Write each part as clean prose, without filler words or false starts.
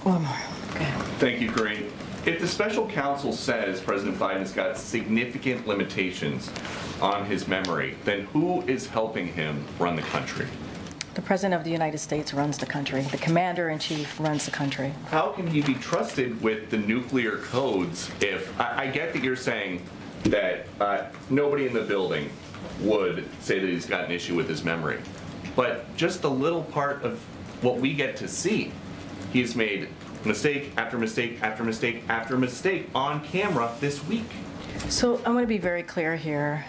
One more. Okay. Thank you, Corinne. If the special counsel says President Biden's got significant limitations on his memory, then who is helping him run the country? The President of the United States runs the country. The Commander-in-Chief runs the country. How can he be trusted with the nuclear codes if, I get that you're saying that nobody in the building would say that he's got an issue with his memory, but just the little part of what we get to see, he's made mistake after mistake after mistake after mistake on camera this week. So I'm going to be very clear here.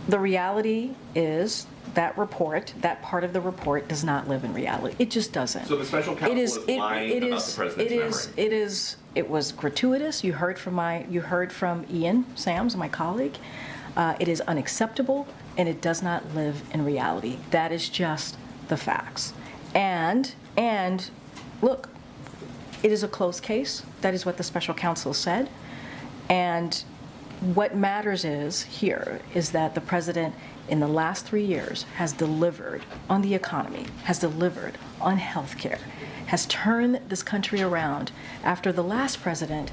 The reality is that report, that part of the report, does not live in reality. It just doesn't. So the special counsel is lying about the president's memory. It was gratuitous. You heard from Ian Sams, my colleague. It is unacceptable, and it does not live in reality. That is just the facts. And look, it is a closed case. That is what the special counsel said. And what matters is that the president in the last 3 years has delivered on the economy, has delivered on health care, has turned this country around after the last president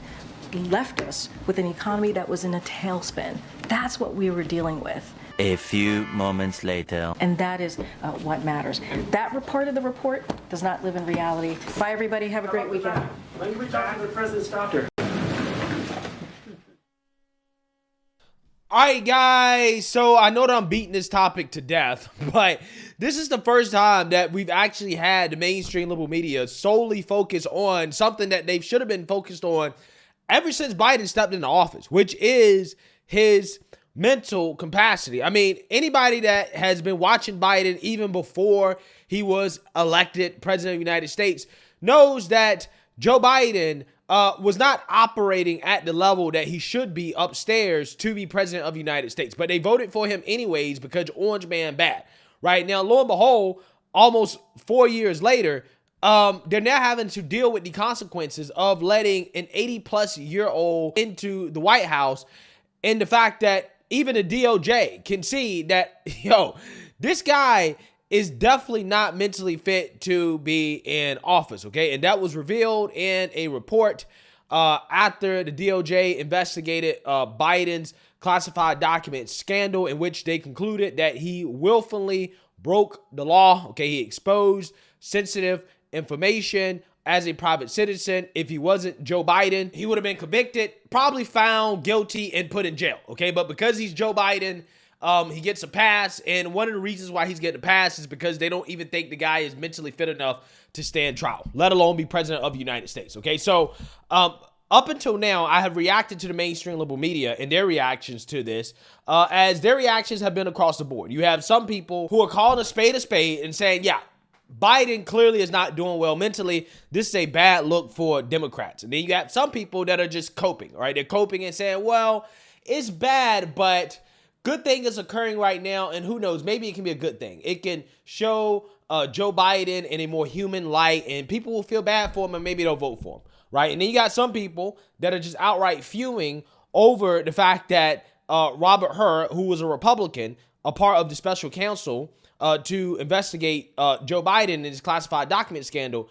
left us with an economy that was in a tailspin. That's what we were dealing with. A few moments later. And that is what matters. That part of the report does not live in reality. Bye, everybody. Have a great weekend. When can we talk to the president's doctor? All right, guys, so I know that I'm beating this topic to death, but this is the first time that we've actually had the mainstream liberal media solely focus on something that they should have been focused on ever since Biden stepped into office, which is his mental capacity. I mean, anybody that has been watching Biden even before he was elected president of the United States knows that Joe Biden was not operating at the level that he should be upstairs to be president of the United States. But they voted for him anyways because Orange Man bad. Right now, lo and behold, almost 4 years later, they're now having to deal with the consequences of letting an 80-plus-year-old into the White House, and the fact that even the DOJ can see that, this guy is definitely not mentally fit to be in office, okay? And that was revealed in a report after the DOJ investigated Biden's classified documents scandal, in which they concluded that he willfully broke the law, okay? He exposed sensitive information as a private citizen. If he wasn't Joe Biden, he would have been convicted, probably found guilty, and put in jail, okay? But because he's Joe Biden, he gets a pass, and one of the reasons why he's getting a pass is because they don't even think the guy is mentally fit enough to stand trial, let alone be president of the United States, okay? So up until now, I have reacted to the mainstream liberal media and their reactions to this, as their reactions have been across the board. You have some people who are calling a spade and saying, yeah, Biden clearly is not doing well mentally. This is a bad look for Democrats. And then you got some people that are just coping, right? They're coping and saying, well, it's bad, but good thing is occurring right now, and who knows, maybe it can be a good thing. It can show Joe Biden in a more human light, and people will feel bad for him, and maybe they'll vote for him, right? And then you got some people that are just outright fuming over the fact that Robert Hur, who was a Republican, a part of the special counsel to investigate Joe Biden and his classified document scandal,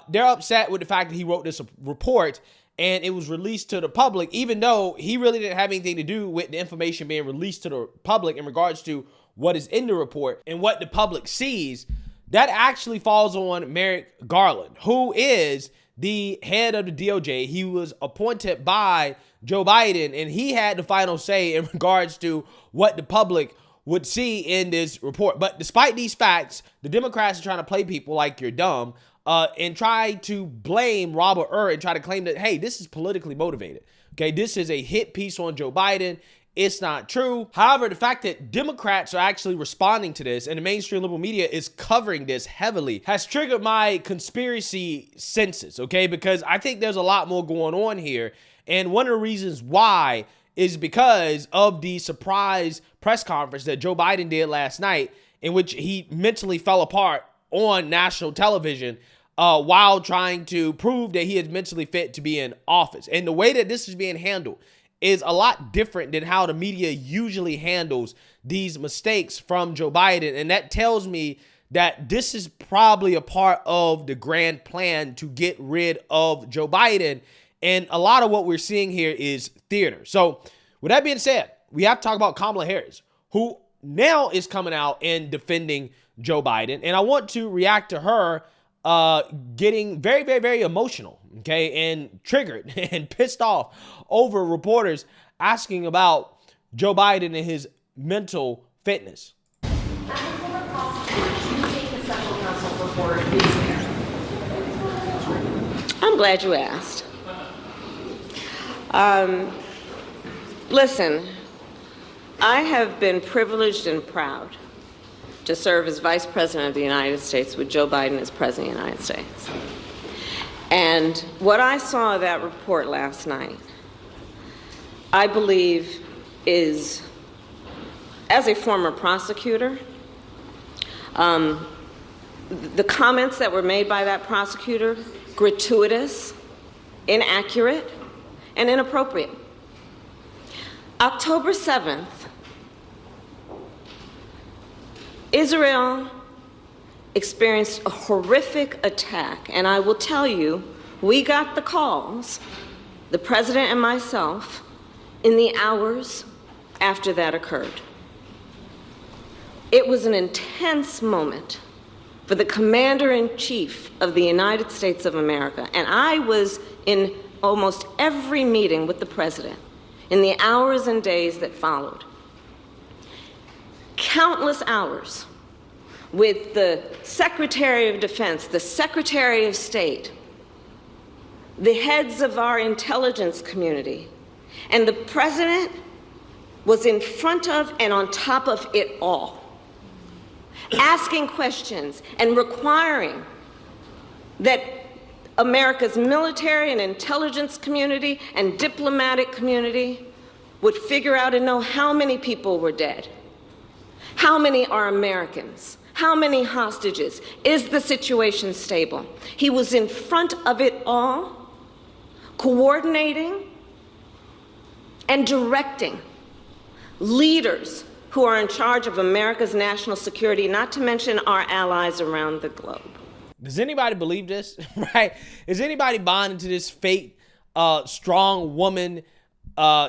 they're upset with the fact that he wrote this report and it was released to the public, even though he really didn't have anything to do with the information being released to the public in regards to what is in the report and what the public sees. That actually falls on Merrick Garland, who is the head of the DOJ. He was appointed by Joe Biden, and he had the final say in regards to what the public would see in this report. But despite these facts, the Democrats are trying to play people like you're dumb, and try to blame Robert Hur and try to claim that, hey, this is politically motivated. Okay, this is a hit piece on Joe Biden. It's not true. However, the fact that Democrats are actually responding to this and the mainstream liberal media is covering this heavily has triggered my conspiracy senses, okay? Because I think there's a lot more going on here. And one of the reasons why is because of the surprise press conference that Joe Biden did last night, in which he mentally fell apart on national television while trying to prove that he is mentally fit to be in office. And the way that this is being handled is a lot different than how the media usually handles these mistakes from Joe Biden. And that tells me that this is probably a part of the grand plan to get rid of Joe Biden. And a lot of what we're seeing here is theater. So with that being said, we have to talk about Kamala Harris, who now is coming out and defending Joe Biden. And I want to react to her getting very, very, very emotional, okay, and triggered and pissed off over reporters asking about Joe Biden and his mental fitness. As a former prosecutor, do you think the Special Counsel report is fair? I'm glad you asked. Listen, I have been privileged and proud to serve as Vice President of the United States with Joe Biden as President of the United States. And what I saw of that report last night, I believe is, as a former prosecutor, the comments that were made by that prosecutor, gratuitous, inaccurate, and inappropriate. October 7th, Israel experienced a horrific attack, and I will tell you, we got the calls, the president and myself, in the hours after that occurred. It was an intense moment for the Commander-in-Chief of the United States of America, and I was in almost every meeting with the president in the hours and days that followed. Countless hours with the Secretary of Defense, the Secretary of State, the heads of our intelligence community, and the president was in front of and on top of it all, asking questions and requiring that America's military and intelligence community and diplomatic community would figure out and know how many people were dead. How many are Americans? How many hostages? Is the situation stable? He was in front of it all, coordinating and directing leaders who are in charge of America's national security, not to mention our allies around the globe. Does anybody believe this? Right? Is anybody buying into this fake, strong woman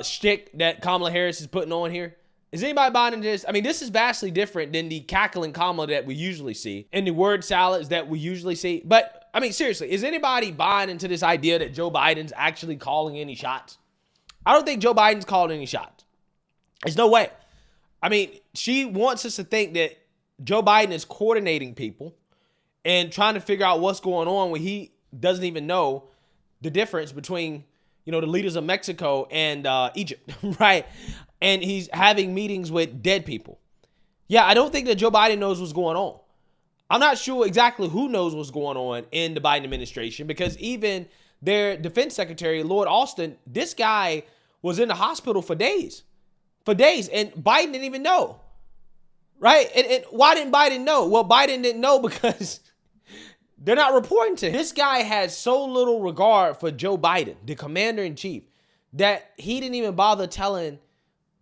shtick that Kamala Harris is putting on here? Is anybody buying into this? I mean, this is vastly different than the cackling Kamala that we usually see and the word salads that we usually see. But, I mean, seriously, is anybody buying into this idea that Joe Biden's actually calling any shots? I don't think Joe Biden's called any shots. There's no way. I mean, she wants us to think that Joe Biden is coordinating people and trying to figure out what's going on when he doesn't even know the difference between, you know, the leaders of Mexico and Egypt, right? And he's having meetings with dead people. Yeah, I don't think that Joe Biden knows what's going on. I'm not sure exactly who knows what's going on in the Biden administration, because even their defense secretary, Lord Austin, this guy was in the hospital for days. And Biden didn't even know, right? And why didn't Biden know? Well, Biden didn't know because they're not reporting to him. This guy has so little regard for Joe Biden, the commander-in-chief, that he didn't even bother telling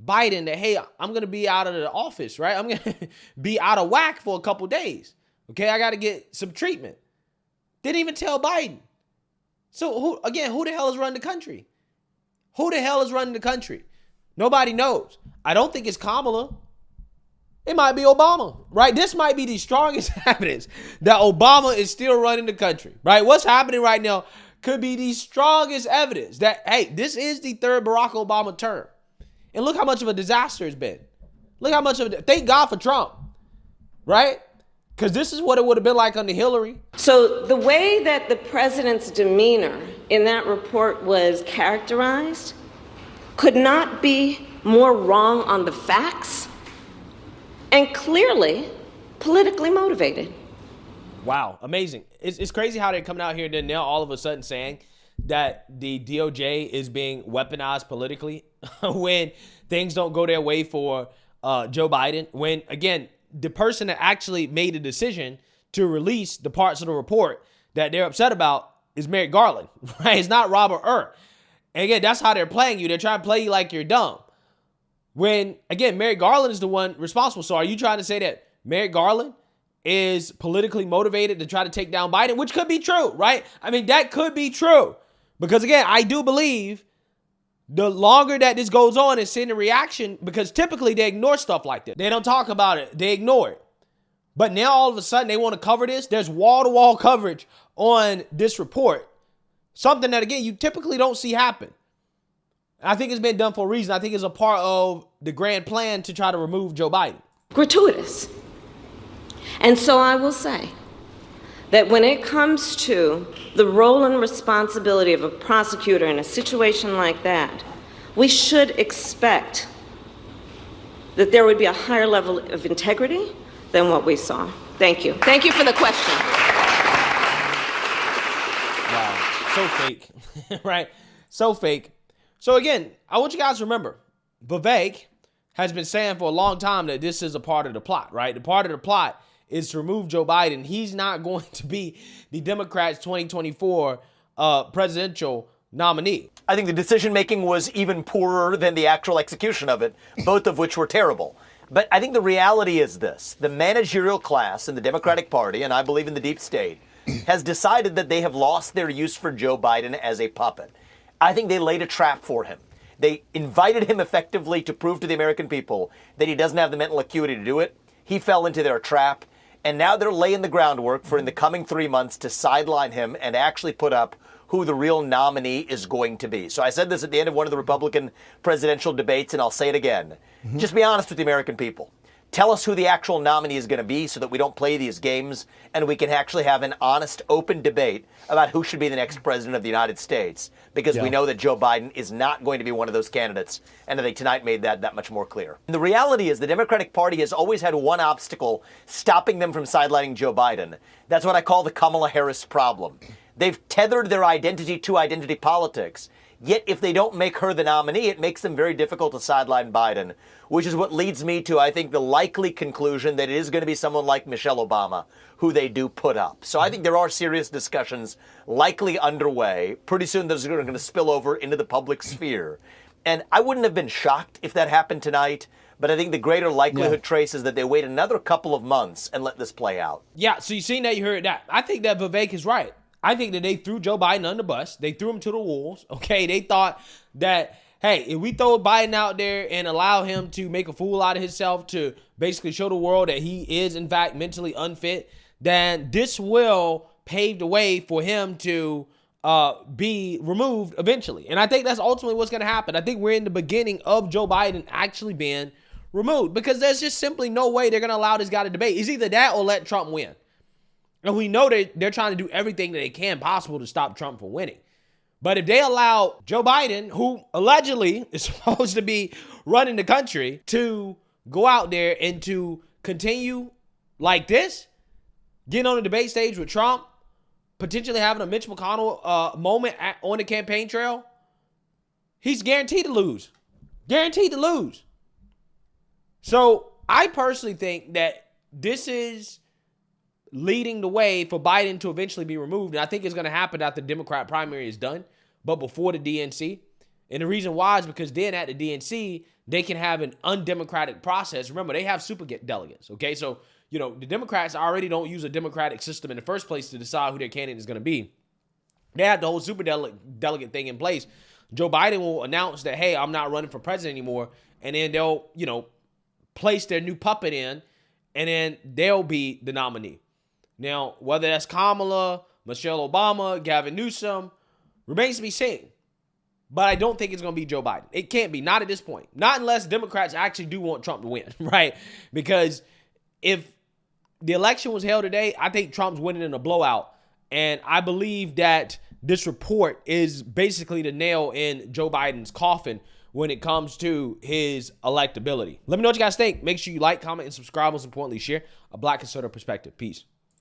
Biden that, hey, I'm going to be out of the office, right? I'm going to be out of whack for a couple days. Okay, I got to get some treatment. Didn't even tell Biden. So who the hell is running the country? Who the hell is running the country? Nobody knows. I don't think it's Kamala. It might be Obama, right? This might be the strongest evidence that Obama is still running the country, right? What's happening right now could be the strongest evidence that, hey, this is the third Barack Obama term. And look how much of a disaster it's been. Look how much of it. Thank God for Trump, right? Because this is what it would have been like under Hillary. So the way that the president's demeanor in that report was characterized could not be more wrong on the facts and clearly politically motivated. Wow, amazing. It's crazy how they're coming out here and then now all of a sudden saying that the DOJ is being weaponized politically when things don't go their way for Joe Biden. When, again, the person that actually made the decision to release the parts of the report that they're upset about is Merrick Garland, right? It's not Robert Hur. And again, that's how they're playing you. They're trying to play you like you're dumb. When, again, Merrick Garland is the one responsible. So are you trying to say that Merrick Garland is politically motivated to try to take down Biden, which could be true, right? I mean, that could be true. Because again, I do believe the longer that this goes on and seeing the reaction, because typically they ignore stuff like this. They don't talk about it. They ignore it. But now all of a sudden they want to cover this. There's wall-to-wall coverage on this report. Something that, again, you typically don't see happen. I think it's been done for a reason. I think it's a part of the grand plan to try to remove Joe Biden. Gratuitous. And so I will say that when it comes to the role and responsibility of a prosecutor in a situation like that, we should expect that there would be a higher level of integrity than what we saw. Thank you. Thank you for the question. Wow. So fake, right? So fake. So again, I want you guys to remember, Vivek has been saying for a long time that this is a part of the plot, right? The part of the plot is to remove Joe Biden. He's not going to be the Democrats' 2024 presidential nominee. I think the decision-making was even poorer than the actual execution of it, both of which were terrible. But I think the reality is this. The managerial class in the Democratic Party, and I believe in the deep state, has decided that they have lost their use for Joe Biden as a puppet. I think they laid a trap for him. They invited him effectively to prove to the American people that he doesn't have the mental acuity to do it. He fell into their trap. And now they're laying the groundwork for in the coming 3 months to sideline him and actually put up who the real nominee is going to be. So I said this at the end of one of the Republican presidential debates, and I'll say it again. Just be honest with the American people. Tell us who the actual nominee is going to be so that we don't play these games and we can actually have an honest, open debate about who should be the next president of the United States, because we know that Joe Biden is not going to be one of those candidates. And I think tonight made that much more clear. And the reality is the Democratic Party has always had one obstacle stopping them from sidelining Joe Biden. That's what I call the Kamala Harris problem. They've tethered their identity to identity politics. Yet if they don't make her the nominee, it makes them very difficult to sideline Biden, which is what leads me to, I think, the likely conclusion that it is going to be someone like Michelle Obama who they do put up. So I think there are serious discussions likely underway. Pretty soon those are going to spill over into the public sphere. And I wouldn't have been shocked if that happened tonight, but I think the greater likelihood, Trace, is that they wait another couple of months and let this play out. Yeah, so you seen that, you heard that. I think that Vivek is right. I think that they threw Joe Biden under the bus. They threw him to the wolves. Okay, they thought that, hey, if we throw Biden out there and allow him to make a fool out of himself to basically show the world that he is, in fact, mentally unfit, then this will pave the way for him to be removed eventually. And I think that's ultimately what's going to happen. I think we're in the beginning of Joe Biden actually being removed, because there's just simply no way they're going to allow this guy to debate. It's either that or let Trump win. And we know that they're trying to do everything that they can possible to stop Trump from winning. But if they allow Joe Biden, who allegedly is supposed to be running the country, to go out there and to continue like this, getting on the debate stage with Trump, potentially having a Mitch McConnell moment on the campaign trail, he's guaranteed to lose. Guaranteed to lose. So I personally think that this is leading the way for Biden to eventually be removed. And I think it's going to happen after the Democrat primary is done, but before the DNC. And the reason why is because then at the DNC, they can have an undemocratic process. Remember, they have super delegates, okay? So, you know, the Democrats already don't use a democratic system in the first place to decide who their candidate is going to be. They have the whole super delegate thing in place. Joe Biden will announce that, hey, I'm not running for president anymore. And then they'll, you know, place their new puppet in, and then they'll be the nominee. Now, whether that's Kamala, Michelle Obama, Gavin Newsom, remains to be seen. But I don't think it's going to be Joe Biden. It can't be. Not at this point. Not unless Democrats actually do want Trump to win, right? Because if the election was held today, I think Trump's winning in a blowout. And I believe that this report is basically the nail in Joe Biden's coffin when it comes to his electability. Let me know what you guys think. Make sure you like, comment, and subscribe. Most importantly, share a Black conservative perspective. Peace.